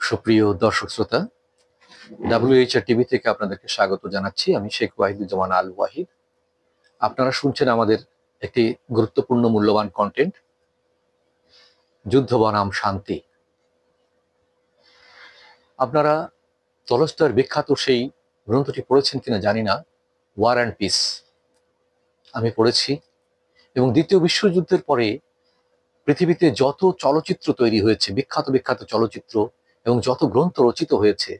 সুপ্রিয় দর্শক শ্রোতা, WHR টিভি থেকে আপনাদেরকে স্বাগত জানাচ্ছি। আমি শেখ ওয়াহিদুজ্জামান আল ওয়াহিদ। আপনারা শুনছেন আমাদের একটি গুরুত্বপূর্ণ মূল্যবান কন্টেন্ট, যুদ্ধ বনাম শান্তি। আপনারা তলস্তয়ের বিখ্যাত সেই গ্রন্থটি পড়েছেন কিনা জানি না, ওয়ার অ্যান্ড পিস। আমি পড়েছি এবং দ্বিতীয় বিশ্বযুদ্ধের পরে পৃথিবীতে যত চলচ্চিত্র তৈরি হয়েছে, বিখ্যাত বিখ্যাত চলচ্চিত্র এবং যত গ্রন্থ রচিত হয়েছে,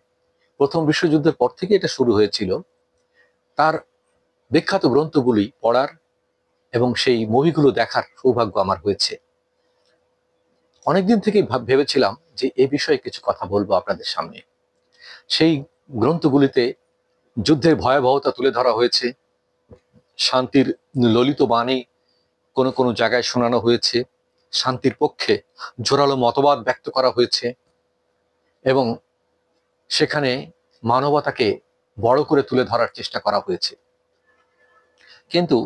প্রথম বিশ্বযুদ্ধের পর থেকে এটা শুরু হয়েছিল। তার বিখ্যাত গ্রন্থগুলি পড়ার এবং সেই মুভিগুলো দেখার সৌভাগ্য আমার হয়েছে। অনেকদিন থেকেই ভেবেছিলাম যে এই বিষয়ে কিছু কথা বলবো আপনাদের সামনে। সেই গ্রন্থগুলিতে যুদ্ধের ভয়াবহতা তুলে ধরা হয়েছে, শান্তির ললিত বাণী কোনো কোনো জায়গায় শোনানো হয়েছে, শান্তির পক্ষে জোরালো মতবাদ ব্যক্ত করা হয়েছে এবং সেখানে মানবতাকে বড় করে তুলে ধরার চেষ্টা করা হয়েছে। কিন্তু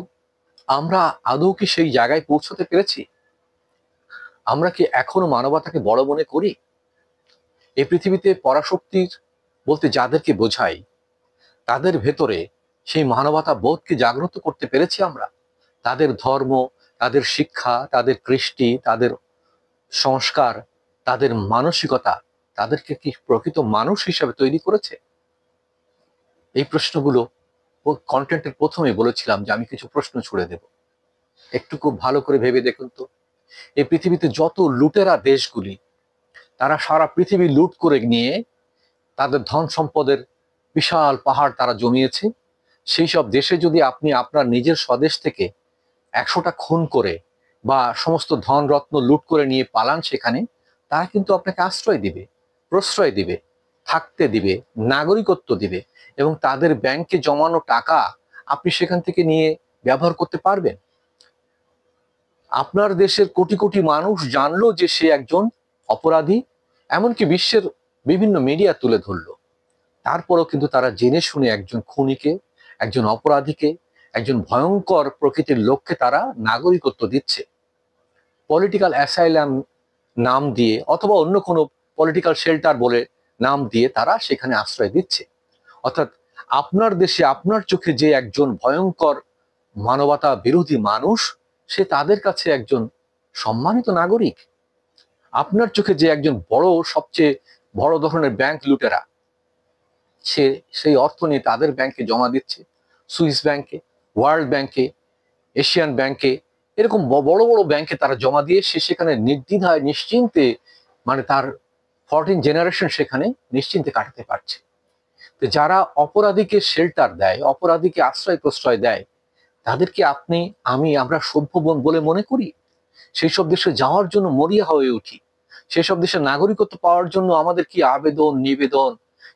আমরা আদৌ কি সেই জায়গায় পৌঁছতে পেরেছি? আমরা কি এখনো মানবতাকে বড় মনে করি? এই পৃথিবীতে পরাশক্তির বলতে যাদেরকে বোঝাই, তাদের ভেতরে সেই মানবতা বোধকে জাগ্রত করতে পেরেছি আমরা? তাদের ধর্ম, তাদের শিক্ষা, তাদের কৃষ্টি, তাদের সংস্কার, তাদের মানসিকতা তাদেরকে কি প্রকৃত মানুষ হিসাবে তৈরি করেছে? এই প্রশ্নগুলো কন্টেন্টের প্রথমে বলেছিলাম যে আমি কিছু প্রশ্ন ছুড়ে দেব, একটু খুব ভালো করে ভেবে দেখুন তো। এই পৃথিবীতে যত লুটেরা দেশগুলি, তারা সারা পৃথিবী লুট করে নিয়ে তাদের ধন সম্পদের বিশাল পাহাড় তারা জমিয়েছে। সেই সব দেশে যদি আপনি আপনার নিজের স্বদেশ থেকে 100টা খুন করে বা সমস্ত ধন রত্ন লুট করে নিয়ে পালান, সেখানে তারা কিন্তু আপনাকে আশ্রয় দিবে, প্রশ্রয় দিবে, থাকতে দিবে, নাগরিকত্ব দিবে এবং তাদের ব্যাংকে জমানো টাকা আপনি সেখান থেকে নিয়ে ব্যবহার করতে পারবেন। আপনার দেশের কোটি কোটি মানুষ জানলো যে সে একজন অপরাধী, এমনকি বিশ্বের বিভিন্ন মিডিয়া তুলে ধরলো। তারপরও কিন্তু তারা জেনে শুনে একজন খুনিকে, একজন অপরাধীকে, একজন ভয়ঙ্কর প্রকৃতির লোককে তারা নাগরিকত্ব দিচ্ছে। পলিটিক্যাল অ্যাসাইলাম নাম দিয়ে অথবা অন্য কোনো পলিটিক্যাল শেল্টার বলে নাম দিয়ে তারা সেখানে আশ্রয় দিচ্ছে। অর্থাৎ আপনার দেশে আপনার চোখে যে একজন ভয়ঙ্কর মানবতা বিরোধী মানুষ, সে তাদের কাছে একজন সম্মানিত নাগরিক। আপনার চোখে যে একজন সবচেয়ে বড় ধরনের ব্যাংক লুটেরা, সে সেই অর্থ নিয়ে তাদের ব্যাংকে জমা দিচ্ছে, সুইস ব্যাংকে, ওয়ার্ল্ড ব্যাংকে, এশিয়ান ব্যাংকে, এরকম বড় বড় ব্যাংকে তারা জমা দিয়ে সে সেখানে নির্দ্বিধায় নিশ্চিন্তে, মানে তার 14 জেনারেশন সেখানে নিশ্চিন্তে কাটাতে পারছে। তো যারা অপরাধীকে শেল্টার দেয়, অপরাধীকে আশ্রয় প্রশ্রয় দেয়, তাদেরকে আমরা সভ্য বলে মনে করি? সেই সব দেশে যাওয়ার জন্য মরিয়া হয়ে উঠি, সেই সব দেশের নাগরিকত্ব পাওয়ার জন্য আমাদের কি আবেদন নিবেদন,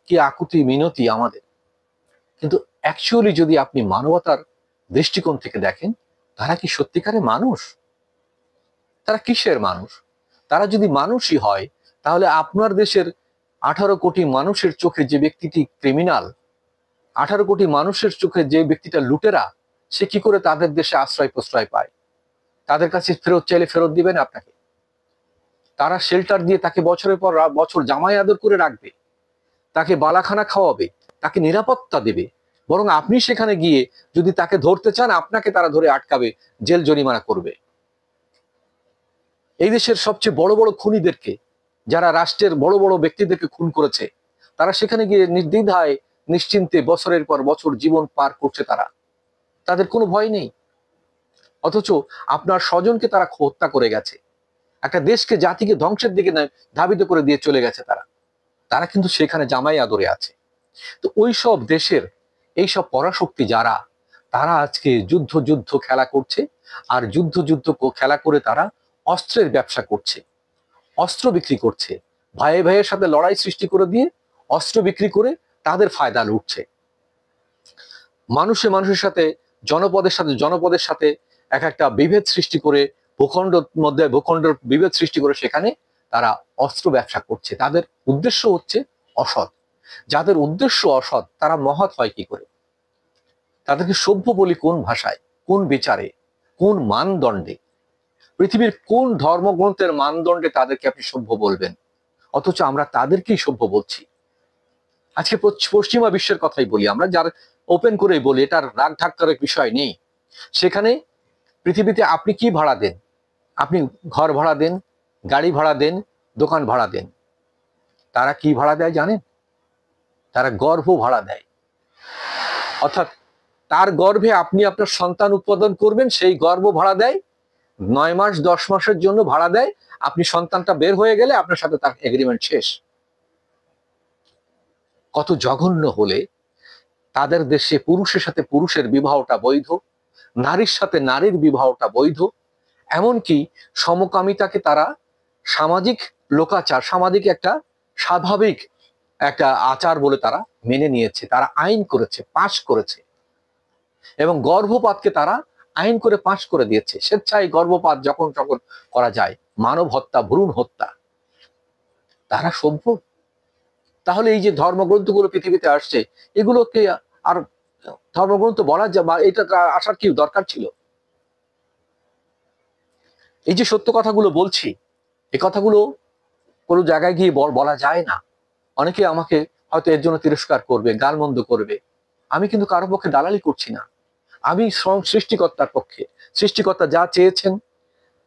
কি আকুতি মিনতি আমাদের। কিন্তু অ্যাকচুয়ালি যদি আপনি মানবতার দৃষ্টিকোণ থেকে দেখেন, তারা কি সত্যিকারে মানুষ? তারা কিসের মানুষ? তারা যদি মানুষই হয়, তাহলে আপনার দেশের 18 কোটি মানুষের চোখে যে ব্যক্তিটি ক্রিমিনাল, 18 কোটি মানুষের চোখে যে ব্যক্তিটা লুটেরা, সে কি করে তাদের দেশে আশ্রয় প্রশ্রয় পায়? তাদের কাছে ফেরত চাইলে ফেরত দিবেন আপনাকে? তারা শেল্টার দিয়ে তাকে বছরের পর বছর জামাই আদর করে রাখবে, তাকে বালাখানা খাওয়াবে, তাকে নিরাপত্তা দেবে। বরং আপনি সেখানে গিয়ে যদি তাকে ধরতে চান, আপনাকে তারা ধরে আটকাবে, জেল জরিমানা করবে। এই দেশের সবচেয়ে বড় বড় খুনিদেরকে, যারা রাষ্ট্রের বড় বড় ব্যক্তিদেরকে খুন করেছে, তারা সেখানে গিয়ে নির্দ্বিধায় নিশ্চিন্তে বছরের পর বছর জীবন পার করছে। তাদের কোনো ভয় নেই। অথচ আপনার স্বজনকে তারা হত্যা করে গেছে, একটা দেশকে, জাতিকে ধ্বংসের দিকে ধাবিত করে দিয়ে চলে গেছে। তারা কিন্তু সেখানে জামাই আদরে আছে। তো ওই সব দেশের এইসব পরাশক্তি যারা, তারা আজকে যুদ্ধ যুদ্ধ খেলা করছে, আর যুদ্ধ যুদ্ধ খেলা করে তারা অস্ত্রের ব্যবসা করছে, অস্ত্র বিক্রি করছে, ভাইয়ে ভাইয়ের সাথে লড়াই সৃষ্টি করে দিয়ে অস্ত্র বিক্রি করে তাদের ফায়দা লুটছে। মানুষের সাথে, জনপদের সাথে একটা বিভেদ সৃষ্টি করে, ভূখণ্ডের বিভেদ সৃষ্টি করে সেখানে তারা অস্ত্র ব্যবসা করছে। তাদের উদ্দেশ্য হচ্ছে অসৎ। যাদের উদ্দেশ্য অসৎ, তারা মহৎ হয় কি করে? তাদেরকে সভ্য বলি কোন ভাষায়, কোন বিচারে, কোন মানদণ্ডে? পৃথিবীর কোন ধর্মগ্রন্থের মানদণ্ডে তাদেরকে আপনি সভ্য বলবেন? অথচ আমরা তাদেরকেই সভ্য বলছি। আজকে পশ্চিমা বিশ্বের কথাই বলি আমরা, যার ওপেন করেই বলি, এটার রাগ ঢাক্কার বিষয় নেই। সেখানে পৃথিবীতে আপনি কি ভাড়া দেন? আপনি ঘর ভাড়া দেন, গাড়ি ভাড়া দেন, দোকান ভাড়া দেন। তারা কি ভাড়া দেয় জানেন? তারা গর্ভ ভাড়া দেয়। অর্থাৎ তার গর্ভে আপনি আপনার সন্তান উৎপাদন করবেন, সেই গর্ভ ভাড়া দেয়। 9 মাস 10 মাসের জন্য ভাড়া দেয়। আপনি সন্তানটা বের হয়ে গেলে আপনার সাথে তার এগ্রিমেন্ট শেষ। কত জঘন্য হলে তাদের দেশে পুরুষের সাথে পুরুষের বিবাহটা বৈধ, নারীর সাথে নারীর বিবাহটা বৈধ। এমনকি সমকামিতাকে তারা সামাজিক লোকাচার, সামাজিক একটা স্বাভাবিক একটা আচার বলে তারা মেনে নিয়েছে। তারা আইন করেছে, পাশ করেছে, এবং গর্ভপাতকে তারা আইন করে পাশ করে দিয়েছে। স্বেচ্ছায় গর্ভপাত যখন তখন করা যায়, মানব হত্যা, ভ্রূণ হত্যা। তারা সভ্য? তাহলে এই যে ধর্মগ্রন্থগুলো পৃথিবীতে আসছে, এগুলোকে আর ধর্মগ্রন্থ বলা যায় বা এটা আসার কি দরকার ছিল? এই যে সত্য কথাগুলো বলছি, এই কথাগুলো কোনো জায়গায় গিয়ে বলা যায় না। অনেকে আমাকে হয়তো এর জন্য তিরস্কার করবে, গালমন্দ করবে। আমি কিন্তু কারো পক্ষে দালালি করছি না। আমি সৃষ্টিকর্তার পক্ষে। সৃষ্টিকর্তা যা চেয়েছেন,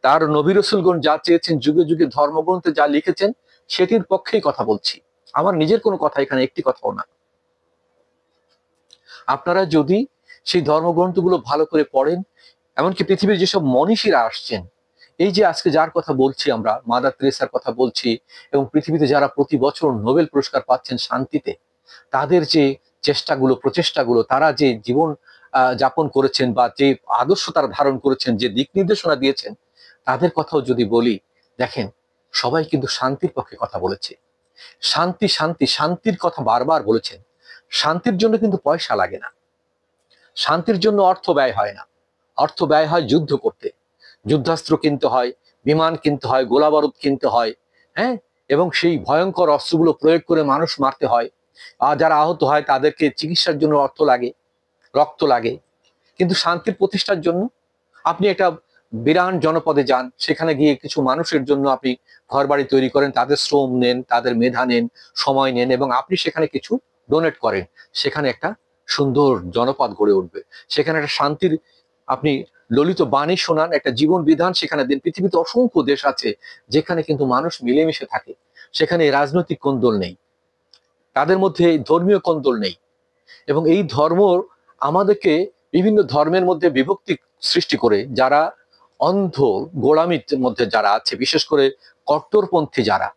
তার নবী রাসূলগণ যা চেয়েছেন, যুগে যুগে ধর্মগ্রন্থে যা লিখেছেন, সেটির পক্ষেই কথা বলছি। আমার নিজের কোনো কথা এখানে একটি কথাও না। আপনারা যদি সেই ধর্মগ্রন্থগুলো ভালো করে পড়েন, এমনকি পৃথিবীর যেসব মনীষীরা আসছেন, এই যে আজকে যার কথা বলছি আমরা, মাদার তেরেসার কথা বলছি, এবং পৃথিবীতে যারা প্রতি বছর নোবেল পুরস্কার পাচ্ছেন শান্তিতে, তাদের যে চেষ্টাগুলো, প্রচেষ্টাগুলো, তারা যে জীবন যাপন করেছেন বা যে আদর্শ তারা ধারণ করেছেন, যে দিক নির্দেশনা দিয়েছেন, তাদের কথাও যদি বলি, দেখেন সবাই কিন্তু শান্তির পক্ষে কথা বলেছে। শান্তি শান্তি শান্তির কথা বারবার বলেছেন। শান্তির জন্য কিন্তু পয়সা লাগে না, শান্তির জন্য অর্থ ব্যয় হয় না। অর্থ ব্যয় হয় যুদ্ধ করতে। যুদ্ধাস্ত্র কিনতে হয়, বিমান কিনতে হয়, গোলাবারুদ কিনতে হয়, হ্যাঁ, এবং সেই ভয়ঙ্কর অস্ত্রগুলো প্রয়োগ করে মানুষ মারতে হয়। আর যারা আহত হয় তাদেরকে চিকিৎসার জন্য অর্থ লাগে, রক্ত লাগে। কিন্তু শান্তির প্রতিষ্ঠার জন্য আপনি একটা বিরান জনপদে যান, সেখানে গিয়ে কিছু মানুষের জন্য আপনি ঘরবাড়ি তৈরি করেন, তাদের শ্রম নেন, তাদের মেধা নেন, সময় নেন, এবং আপনি সেখানে কিছু ডোনেট করেন। সেখানে একটা সুন্দর জনপদ গড়ে উঠবে। সেখানে একটা শান্তির আপনি ললিত বাণী শোনান, একটা জীবন বিধান সেখানে দেন। পৃথিবীতে অসংখ্য দেশ আছে যেখানে কিন্তু মানুষ মিলেমিশে থাকে, সেখানে রাজনৈতিক কোন্দল নেই, তাদের মধ্যে ধর্মীয় কোন্দল নেই। এবং এই ধর্ম আমাদেরকে বিভিন্ন ধর্মের মধ্যে বিভক্তি সৃষ্টি করে, যারা অন্ধ গোড়ামির মধ্যে যারা আছে, বিশেষ করে কট্টরপন্থী যারা,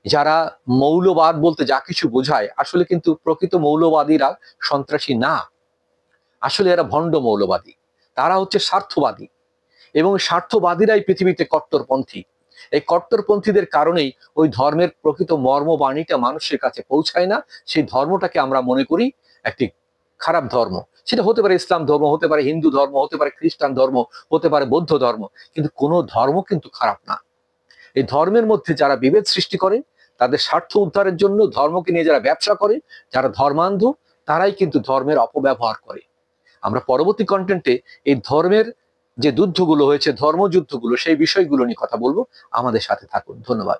যারা মৌলবাদ বলতে যা কিছু বোঝায়, আসলে কিন্তু প্রকৃত মৌলবাদীরা সন্ত্রাসী না, আসলে এরা ভণ্ড মৌলবাদী। তারা হচ্ছে স্বার্থবাদী, এবং স্বার্থবাদীরাই পৃথিবীতে কট্টরপন্থী। এই কট্টরপন্থীদের কারণেই ওই ধর্মের প্রকৃত মর্মবাণীটা মানুষের কাছে পৌঁছায় না। সেই ধর্মটাকে আমরা মনে করি একটি খারাপ ধর্ম। সেটা হতে পারে ইসলাম ধর্ম, হতে পারে হিন্দু ধর্ম, হতে পারে খ্রিস্টান ধর্ম, হতে পারে বৌদ্ধ ধর্ম, কিন্তু কোনো ধর্ম কিন্তু খারাপ না। এই ধর্মের মধ্যে যারা বিভেদ সৃষ্টি করে, তাদের স্বার্থ উদ্ধারের জন্য ধর্মকে নিয়ে যারা ব্যবসা করে, যারা ধর্মান্ধ, তারাই কিন্তু ধর্মের অপব্যবহার করে। আমরা পরবর্তী কন্টেন্টে এই ধর্মের যে যুদ্ধগুলো হয়েছে, ধর্মযুদ্ধগুলো, সেই বিষয়গুলো নিয়ে কথা বলবো। আমাদের সাথে থাকুন। ধন্যবাদ।